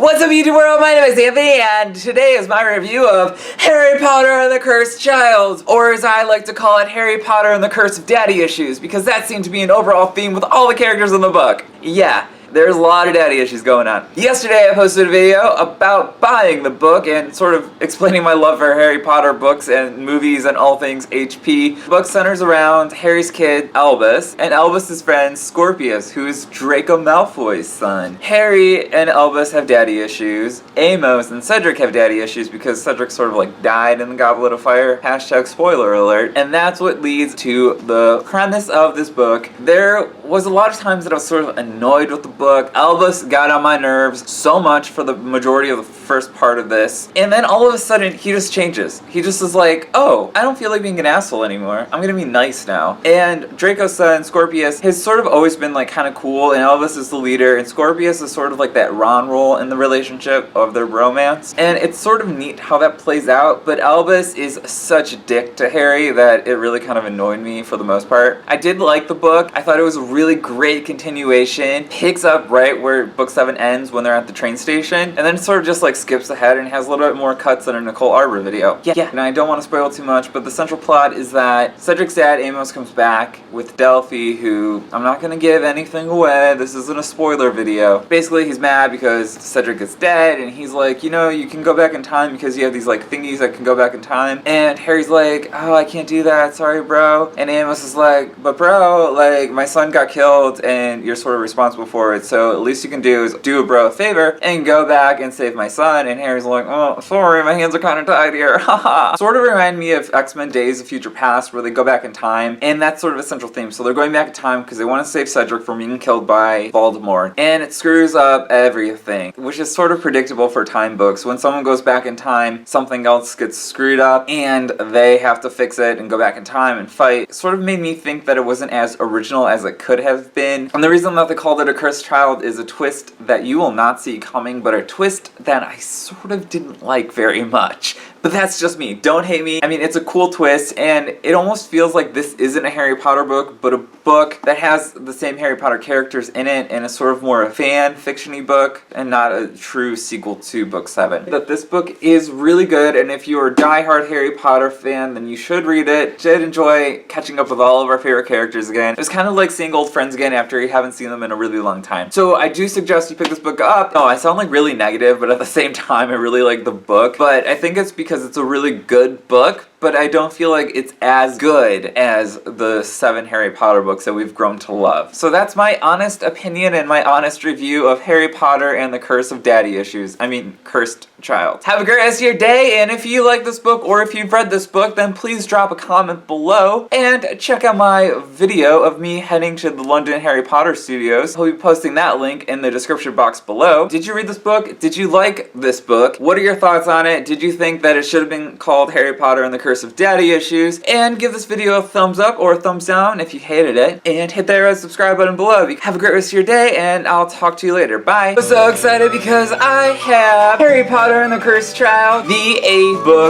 What's up, YouTube world? My name is Anthony, and today is my review of Harry Potter and the Cursed Child, or as I like to call it, Harry Potter and the Curse of Daddy Issues, because that seemed to be an overall theme with all the characters in the book. Yeah. There's a lot of daddy issues going on. Yesterday I posted a video about buying the book and sort of explaining my love for Harry Potter books and movies and all things HP. The book centers around Harry's kid, Albus, and Albus's friend, Scorpius, who is Draco Malfoy's son. Harry and Albus have daddy issues. Amos and Cedric have daddy issues because Cedric sort of like died in the Goblet of Fire. Hashtag spoiler alert. And that's what leads to the premise of this book. There was a lot of times that I was sort of annoyed with the book. Albus got on my nerves so much for the majority of the first part of this, and then all of a sudden he just changes. He just is like, oh, I don't feel like being an asshole anymore. I'm gonna be nice now. And Draco's son, Scorpius, has sort of always been like kind of cool, and Albus is the leader, and Scorpius is sort of like that Ron role in the relationship of their romance. And it's sort of neat how that plays out, but Albus is such a dick to Harry that it really kind of annoyed me for the most part. I did like the book. I thought it was a really great continuation. Picks up right where book 7 ends when they're at the train station, and then sort of just like skips ahead and has a little bit more cuts than a Nicole Arbor video. Yeah, and I don't want to spoil too much, but the central plot is that Cedric's dad, Amos, comes back with Delphi, who I'm not going to give anything away. This isn't a spoiler video. Basically, he's mad because Cedric is dead, and he's like, you know, you can go back in time because you have these like thingies that can go back in time. And Harry's like, oh, I can't do that. Sorry, bro. And Amos is like, but bro, like my son got killed and you're sort of responsible for it. So at least you can do is do a bro a favor and go back and save my son. And Harry's like, oh, sorry, my hands are kind of tied here. Haha. Sort of remind me of X-Men Days of Future Past, where they go back in time, and that's sort of a central theme. So they're going back in time because they want to save Cedric from being killed by Voldemort, and it screws up everything, which is sort of predictable for time books. When someone goes back in time, something else gets screwed up, and they have to fix it and go back in time and fight. It sort of made me think that it wasn't as original as it could have been. And the reason that they called it a cursed child is a twist that you will not see coming, but a twist that I sort of didn't like very much. But that's just me. Don't hate me. I mean, it's a cool twist, and it almost feels like this isn't a Harry Potter book, but a book that has the same Harry Potter characters in it, and is sort of more a fan fiction-y book, and not a true sequel to book 7. But this book is really good, and if you're a die-hard Harry Potter fan, then you should read it. Should enjoy catching up with all of our favorite characters again. It's kind of like seeing old friends again after you haven't seen them in a really long time. So I do suggest you pick this book up. Oh, I sound like really negative, but at the same time, I really like the book. But I think it's because it's a really good book, but I don't feel like it's as good as the 7 Harry Potter books that we've grown to love. So that's my honest opinion and my honest review of Harry Potter and the Curse of Daddy Issues. I mean, Cursed Child. Have a great rest of your day, and if you like this book or if you've read this book, then please drop a comment below and check out my video of me heading to the London Harry Potter Studios. I'll be posting that link in the description box below. Did you read this book? Did you like this book? What are your thoughts on it? Did you think that it should have been called Harry Potter and the Curse of Daddy Issues? And give this video a thumbs up or a thumbs down if you hated it, and hit that red subscribe button below. Have a great rest of your day, and I'll talk to you later. Bye. I'm so excited because I have Harry Potter and the Cursed Child, the 8th book.